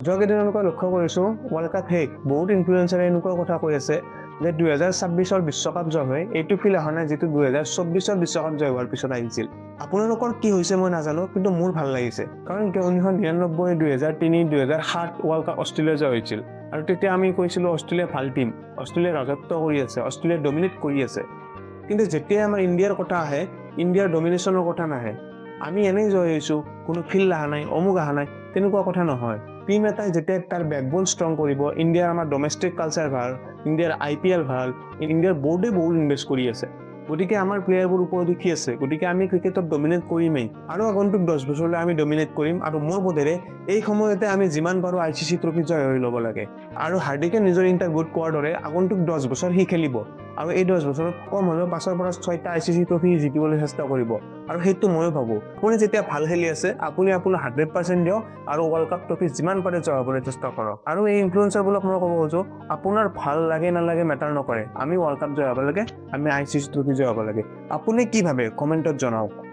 যোৱা কেইদিন এনেকুৱা লক্ষ্য কৰিছোঁ ৱৰ্ল্ড কাপ শেষ বহুত ইনফ্লুৱেঞ্চাৰে এনেকুৱা কথা কৈ আছে যে 2026 বিশ্বকাপ জয় হয় এইটো ফিল অহা নাই যিটো 2024 বিশ্বকাপ জয় হোৱাৰ পিছত আহিছিল। আপোনালোকৰ কি হৈছে মই নাজানো, কিন্তু মোৰ ভাল লাগিছে কাৰণ 1999, 2003, 2007 ৱৰ্ল্ড কাপ অষ্ট্ৰেলিয়া জয় হৈছিল আৰু তেতিয়া আমি কৈছিলোঁ অষ্ট্ৰেলিয়া ভাল টীম, অষ্ট্ৰেলিয়া ৰাজত্ব কৰি আছে, অষ্ট্ৰেলিয়া ডমিনেট কৰি আছে। কিন্তু যেতিয়া আমাৰ ইণ্ডিয়াৰ কথা আহে, ইণ্ডিয়াৰ ডমিনেশ্যনৰ কথা নাহে। আমি এনেই জয় হৈছোঁ, কোনো ফিল্ড অহা নাই, অমুক অহা নাই, তেনেকুৱা কথা নহয়। টিম এটাই যেতিয়া তাৰ বেকবোন ষ্ট্ৰং কৰিব, ইণ্ডিয়াৰ আমাৰ ডমেষ্টিক কালচাৰ ভাল, ইণ্ডিয়াৰ IPL ভাল, ইণ্ডিয়াৰ বৰ্ডে বহুত ইনভেষ্ট কৰি আছে, গতিকে আমাৰ প্লেয়াৰবোৰ ওপৰত উঠি আছে, গতিকে আমি ক্ৰিকেটত ডমিনেট কৰিমেই আৰু আগন্তুক 10 বছৰলৈ আমি ডমিনেট কৰিম। আৰু মোৰ বোধেৰে এই সময়তে আমি যিমান পাৰোঁ ICC ট্ৰফি জয় হৈ ল'ব লাগে। আৰু হাৰ্দিকে নিজৰ ইণ্টাৰভিউত কোৱাৰ দৰে আগন্তুক 10 বছৰ সি খেলিব আৰু এই 10 বছৰত কম হ'লেও 5ৰ পৰা 6টা ICC ট্ৰফি জিকিবলৈ চেষ্টা কৰিব আৰু সেইটো ময়ো ভাবোঁ। আপুনি যেতিয়া ভাল খেলি আছে আপুনি আপোনাৰ 100% দিয়ক আৰু ৱৰ্ল্ড কাপ ট্ৰফি যিমান পাৰে জয় হ'বলৈ চেষ্টা কৰক। আৰু এই ইনফ্লুৱেঞ্চাৰবোৰক মই ক'ব খোজোঁ, আপোনাৰ ভাল লাগে নালাগে মেটাৰ নকৰে, আমি ৱৰ্ল্ড কাপ জয় হ'ব লাগে, আমি ICC ট্ৰফি জয় হ'ব লাগে। আপুনি কি ভাবে কমেণ্টত জনাওক।